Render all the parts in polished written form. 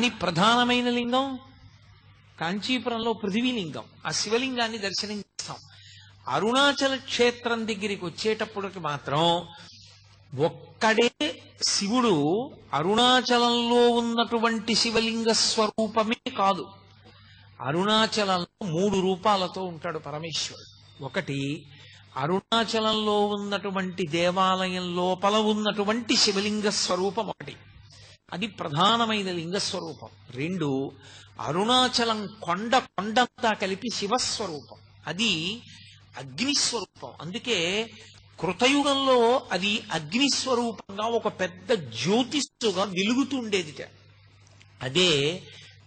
కానీ ప్రధానమైన లింగం కాంచీపురంలో పృథివీలింగం. ఆ శివలింగాన్ని దర్శనం చేస్తాం. అరుణాచల క్షేత్రం దగ్గరికి వచ్చేటప్పటికి మాత్రం ఒక్కడే శివుడు అరుణాచలంలో ఉన్నటువంటి శివలింగ స్వరూపమే కాదు. అరుణాచలంలో 3 రూపాలతో ఉంటాడు పరమేశ్వరుడు. ఒకటి అరుణాచలంలో ఉన్నటువంటి దేవాలయం లోపల ఉన్నటువంటి శివలింగ స్వరూపం ఒకటి, అది ప్రధానమైన లింగ స్వరూపం. 2 అరుణాచలం కొండంతా కలిపి శివస్వరూపం, అది అగ్నిస్వరూపం. అందుకే కృతయుగంలో అది అగ్నిస్వరూపంగా ఒక పెద్ద జ్యోతిస్సుగా వెలుగుతుండేదిట. అదే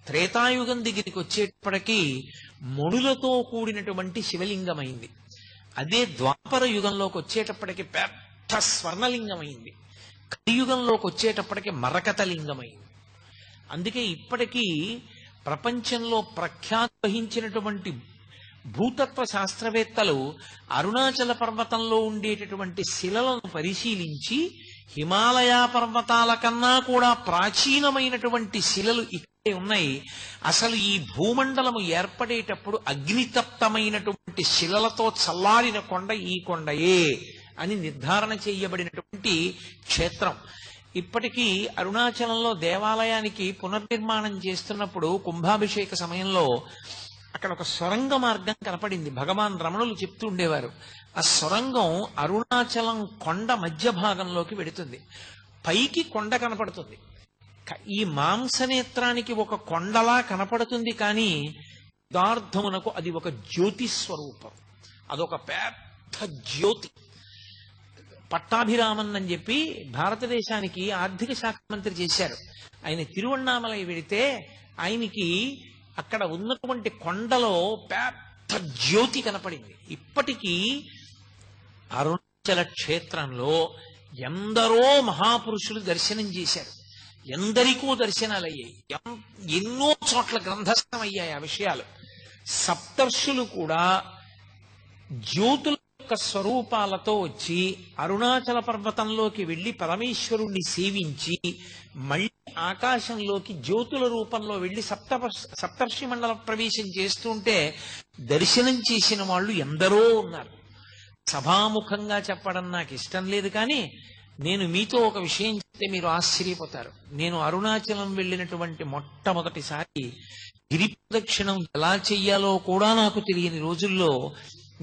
త్రేతాయుగం దగ్గరికి వచ్చేటప్పటికీ మణులతో కూడినటువంటి శివలింగమైంది. అదే ద్వాపర యుగంలోకి వచ్చేటప్పటికి పెద్ద స్వర్ణలింగమైంది. కలియుగంలోకి వచ్చేటప్పటికి మరకత లింగమైంది. అందుకే ఇప్పటికీ ప్రపంచంలో ప్రఖ్యాతి వహించినటువంటి భూతత్వ శాస్త్రవేత్తలు అరుణాచల పర్వతంలో ఉండేటటువంటి శిలలను పరిశీలించి హిమాలయ పర్వతాల కన్నా కూడా ప్రాచీనమైనటువంటి శిలలు ఇక్కడే ఉన్నాయి, అసలు ఈ భూమండలము ఏర్పడేటప్పుడు అగ్నితప్తమైనటువంటి శిలలతో చల్లారిన కొండ ఈ కొండయే అని నిర్ధారణ చేయబడినటువంటి క్షేత్రం. ఇప్పటికీ అరుణాచలంలో దేవాలయానికి పునర్నిర్మాణం చేస్తున్నప్పుడు కుంభాభిషేక సమయంలో అక్కడ ఒక సొరంగ మార్గం కనపడింది. భగవాన్ రమణులు చెప్తూ ఉండేవారు, ఆ సొరంగం అరుణాచలం కొండ మధ్య భాగంలోకి వెడుతుంది. పైకి కొండ కనపడుతుంది, ఈ మాంసనేత్రానికి ఒక కొండలా కనపడుతుంది, కానీ యథార్థమునకు అది ఒక జ్యోతి స్వరూపం, అదొక పెద్ద జ్యోతి. పట్టాభిరామన్ అని చెప్పి భారతదేశానికి ఆర్థిక శాఖ మంత్రి చేశారు. ఆయన తిరువణ్ణామలై వెడితే ఆయనకి అక్కడ ఉన్నటువంటి కొండలో పెద్ద జ్యోతి కనపడింది. ఇప్పటికీ అరుణాచల క్షేత్రంలో ఎందరో మహాపురుషులు దర్శనం చేశారు, ఎందరికో దర్శనాలు అయ్యాయి, ఎన్నో చోట్ల గ్రంథస్థం అయ్యాయి ఆ విషయాలు. సప్తర్షులు కూడా జ్యోతుల యొక్క స్వరూపాలతో వచ్చి అరుణాచల పర్వతంలోకి వెళ్లి పరమేశ్వరుణ్ణి సేవించి మళ్ళీ ఆకాశంలోకి జ్యోతుల రూపంలో వెళ్లి సప్తర్షి మండల ప్రవేశం చేస్తుంటే దర్శనం చేసిన వాళ్ళు ఎందరో ఉన్నారు. సభాముఖంగా చెప్పడం నాకు ఇష్టం లేదు, కానీ నేను మీతో ఒక విషయం చెప్తే మీరు ఆశ్చర్యపోతారు. నేను అరుణాచలం వెళ్ళినటువంటి మొట్టమొదటిసారి గిరి ప్రదక్షిణం ఎలా చెయ్యాలో కూడా నాకు తెలియని రోజుల్లో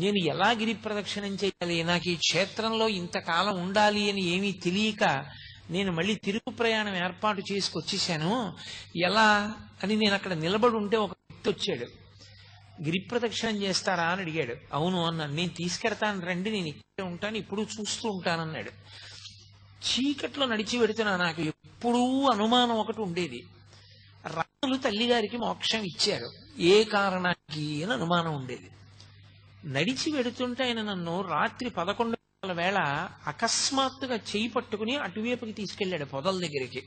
నేను ఎలా గిరి ప్రదక్షిణం చేయాలి, నాకు ఈ క్షేత్రంలో ఇంతకాలం ఉండాలి అని ఏమీ తెలియక నేను మళ్ళీ తిరుగు ప్రయాణం ఏర్పాటు చేసుకొచ్చేసాను. ఎలా అని నేను అక్కడ నిలబడి ఉంటే ఒక వ్యక్తి వచ్చాడు. గిరి ప్రదక్షిణం చేస్తారా అని అడిగాడు. అవును అన్నాను. నేను తీసుకెడతాను రండి, నేను ఇక్కడే ఉంటాను, ఇప్పుడు చూస్తూ ఉంటానన్నాడు. చీకట్లో నడిచి పెడుతున్నా. నాకు ఎప్పుడూ అనుమానం ఒకటి ఉండేది, రాములు తల్లిగారికి మోక్షం ఇచ్చారు, ఏ కారణానికి అని అనుమానం ఉండేది. నడిచి వెడుతుంటే ఆయన నన్ను రాత్రి 11 గంటల వేళ అకస్మాత్తుగా చేయి పట్టుకుని అటువైపుకి తీసుకెళ్లాడు, పొదల దగ్గరికి.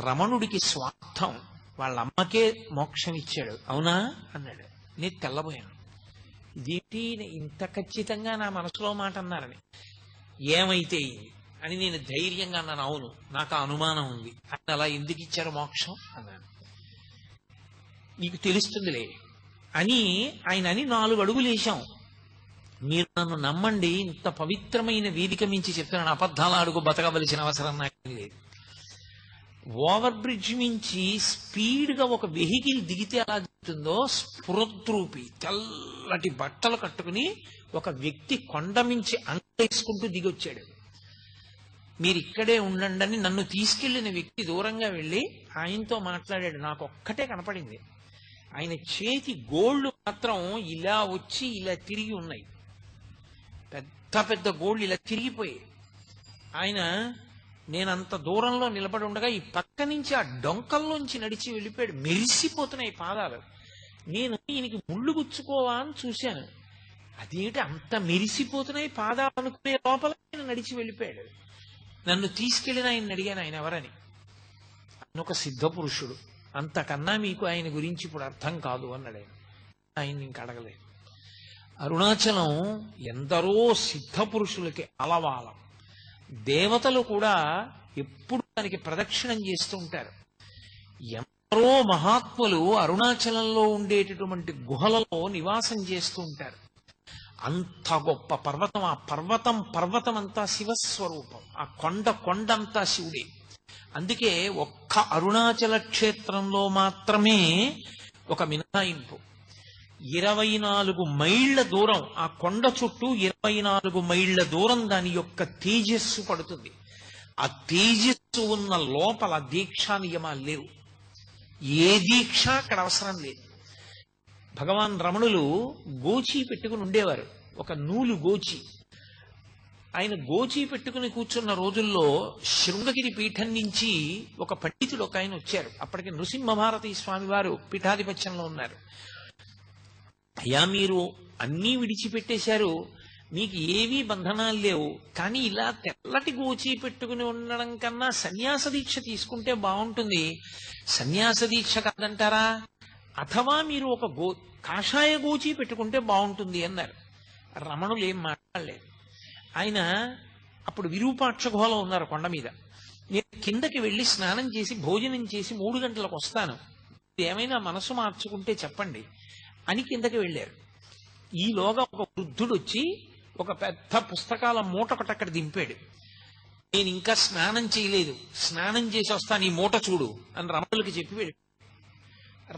రమణుడికి స్వార్థం, వాళ్ళ అమ్మకే మోక్షం ఇచ్చాడు, అవునా అన్నాడు. నేను తెల్లబోయాను, ఇదేంటి ఇంత ఖచ్చితంగా నా మనసులో మాట అన్నారని. ఏమైతే అని నేను ధైర్యంగా అన్నాను, అవును నాకు అనుమానం ఉంది. ఆయన అలా ఎందుకు ఇచ్చారు మోక్షం అన్నాను. నీకు తెలుస్తుందిలే అని ఆయన అని 4 అడుగులు వేశాం. మీరు నన్ను నమ్మండి, ఇంత పవిత్రమైన వేదిక మించి చెప్తున్నాను, అబద్ధాల అడుగు బతకవలసిన అవసరం నాకు లేదు. ఓవర్ బ్రిడ్జ్ మించి స్పీడ్గా ఒక వెహికల్ దిగితే ఎలా దిగుతుందో స్ఫురద్రూపి తెల్లటి బట్టలు కట్టుకుని ఒక వ్యక్తి కొండ మించి అంగేసుకుంటూ దిగొచ్చాడు. మీరు ఇక్కడే ఉండండి అని నన్ను తీసుకెళ్లిన వ్యక్తి దూరంగా వెళ్ళి ఆయనతో మాట్లాడాడు. నాకు ఒక్కటే కనపడింది, ఆయన చేతి గోళ్లు మాత్రం ఇలా వచ్చి ఇలా తిరిగి ఉన్నాయి, పెద్ద పెద్ద గోళ్లు ఇలా తిరిగిపోయాయి. ఆయన నేనంత దూరంలో నిలబడి ఉండగా ఈ పక్క నుంచి ఆ డొంకల్లోంచి నడిచి వెళ్ళిపోయాడు. మెరిసిపోతున్నాయి పాదాలు. నేను ఈయనకి ముళ్ళు గుచ్చుకోవా అని చూశాను, అదేంటి అంత మెరిసిపోతున్నాయి పాదాలు అనుకునే లోపల ఆయన నడిచి వెళ్ళిపోయాడు. నన్ను తీసుకెళ్లిన ఆయన అడిగాను, ఆయన ఎవరని. ఆయన ఒక సిద్ధ పురుషుడు, అంతకన్నా మీకు ఆయన గురించి ఇప్పుడు అర్థం కాదు అన్నాడు. ఆయన ఇంక అడగలేదు. అరుణాచలం ఎందరో సిద్ధ పురుషులకి అలవాలం. దేవతలు కూడా ఎప్పుడు దానికి ప్రదక్షిణం చేస్తూ ఉంటారు. ఎందరో మహాత్ములు అరుణాచలంలో ఉండేటటువంటి గుహలలో నివాసం చేస్తూ ఉంటారు. అంత గొప్ప పర్వతం. ఆ పర్వతం అంతా శివస్వరూపం. ఆ కొండంతా శివుడే. అందుకే ఒక్క అరుణాచల క్షేత్రంలో మాత్రమే ఒక మినహాయింపు. 24 మైళ్ల దూరం, ఆ కొండ చుట్టూ 24 మైళ్ల దూరం దాని యొక్క తేజస్సు పడుతుంది. ఆ తేజస్సు ఉన్న లోపల దీక్షా నియమాలు లేవు. ఏ దీక్ష అక్కడ అవసరం లేదు. భగవాన్ రమణులు గోచి పెట్టుకుని ఉండేవారు, ఒక నూలు గోచి. ఆయన గోచి పెట్టుకుని కూర్చున్న రోజుల్లో శృంగగిరి పీఠం నుంచి ఒక పండితుడు ఒక ఆయన వచ్చారు. అప్పటికి నృసింహభారతి స్వామి వారు పీఠాధిపత్యంలో ఉన్నారు. అయ్యా, మీరు అన్నీ విడిచిపెట్టేశారు, మీకు ఏవీ బంధనాలు లేవు, కానీ ఇలా తెల్లటి గోచి పెట్టుకుని ఉండడం కన్నా సన్యాస దీక్ష తీసుకుంటే బాగుంటుంది. సన్యాస దీక్ష కాదంటారా? అథవా మీరు ఒక కాషాయ గోచి పెట్టుకుంటే బాగుంటుంది అన్నారు. రమణులు ఏం మాట్లాడలేదు. ఆయన అప్పుడు విరూపాక్ష గుహలో ఉన్నారు కొండ మీద. నేను కిందకి వెళ్ళి స్నానం చేసి భోజనం చేసి 3 గంటలకు వస్తాను, ఏమైనా మనసు మార్చుకుంటే చెప్పండి అని కిందకి వెళ్ళారు. ఈలోగా ఒక వృద్ధుడు వచ్చి ఒక పెద్ద పుస్తకాల మూట ఒకటి అక్కడ దింపాడు. నేను ఇంకా స్నానం చేయలేదు, స్నానం చేసి వస్తాను, ఈ మూట చూడు అని రమణులకి చెప్పి వెళ్ళి,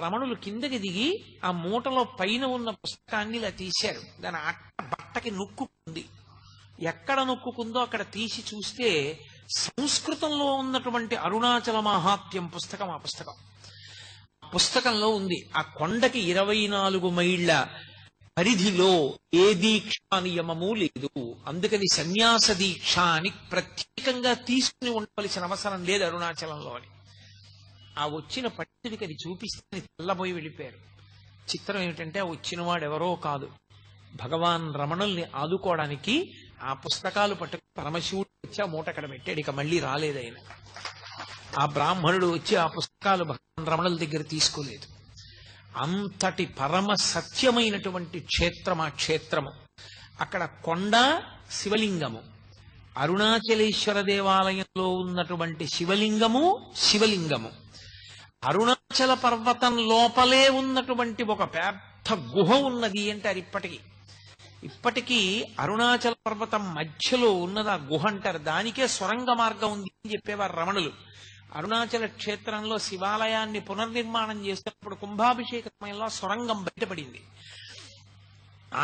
రమణులు కిందకి దిగి ఆ మూటలో పైన ఉన్న పుస్తకాన్ని ఇలా తీశారు. దాని బట్టకి నొక్కుంది. ఎక్కడ నొక్కుందో అక్కడ తీసి చూస్తే సంస్కృతంలో ఉన్నటువంటి అరుణాచల మహాత్మ్యం పుస్తకం. ఆ పుస్తకంలో ఉంది, ఆ కొండకి 24 మైళ్ల పరిధిలో ఏ దీక్షా నియమము లేదు, అందుకని సన్యాస దీక్ష అని ప్రత్యేకంగా తీసుకుని ఉండవలసిన అవసరం లేదు అరుణాచలంలో అని. ఆ వచ్చిన పండితుడికి అది చూపిస్తే తెల్లబోయి వెళ్ళిపోయారు. చిత్రం ఏమిటంటే ఆ వచ్చిన వాడెవరో కాదు, భగవాన్ రమణుల్ని ఆదుకోవడానికి ఆ పుస్తకాలు పట్టుకుని పరమశివుడు వచ్చి ఆ మూట అక్కడ పెట్టాడు. ఇక మళ్ళీ రాలేదైనా. ఆ బ్రాహ్మణుడు వచ్చి ఆ పుస్తకాలు భగవాన్ రమణుల దగ్గర తీసుకోలేదు. అంతటి పరమ సత్యమైనటువంటి క్షేత్రం ఆ క్షేత్రము. అక్కడ కొండ, శివలింగము. అరుణాచలేశ్వర దేవాలయంలో ఉన్నటువంటి శివలింగము అరుణాచల పర్వతం లోపలే ఉన్నటువంటి ఒక పెద్ద గుహ ఉన్నది అంటారు. ఇప్పటికీ అరుణాచల పర్వతం మధ్యలో ఉన్నది ఆ గుహ అంటారు. దానికే సొరంగ మార్గం ఉంది అని చెప్పేవారు రమణులు. అరుణాచల క్షేత్రంలో శివాలయాన్ని పునర్నిర్మాణం చేస్తున్నప్పుడు కుంభాభిషేక సమయంలో సొరంగం బయటపడింది.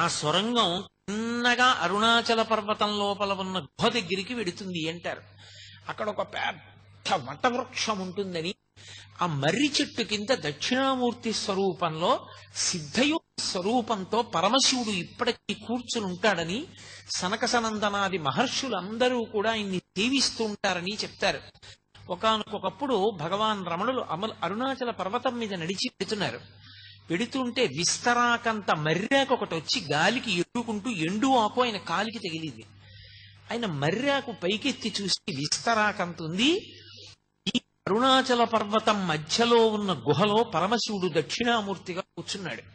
ఆ సొరంగం చిన్నగా అరుణాచల పర్వతం లోపల ఉన్న గుహ దగ్గరికి వెడుతుంది అంటారు. అక్కడ ఒక పెద్ద వటవృక్షం ఉంటుందని, ఆ మర్రి చెట్టు కింద దక్షిణామూర్తి స్వరూపంలో సిద్ధయోగ స్వరూపంతో పరమశివుడు ఇప్పటికీ కూర్చుని ఉంటాడని, సనక సనందనాది మహర్షులందరూ కూడా ఆయన్ని సేవిస్తూ ఉంటారని చెప్తారు. ఒకానొకప్పుడు భగవాన్ రమణులు అరుణాచల పర్వతం మీద నడిచి పెడుతుంటే విస్తరాకంత మర్రాకు ఒకటి వచ్చి గాలికి ఎడుకుంటూ ఎండు ఆకు ఆయన కాలికి తగిలింది. ఆయన మర్రాకు పైకెత్తి చూసి విస్తరాకంత ఉంది. ఈ అరుణాచల పర్వతం మధ్యలో ఉన్న గుహలో పరమశివుడు దక్షిణామూర్తిగా కూర్చున్నాడు.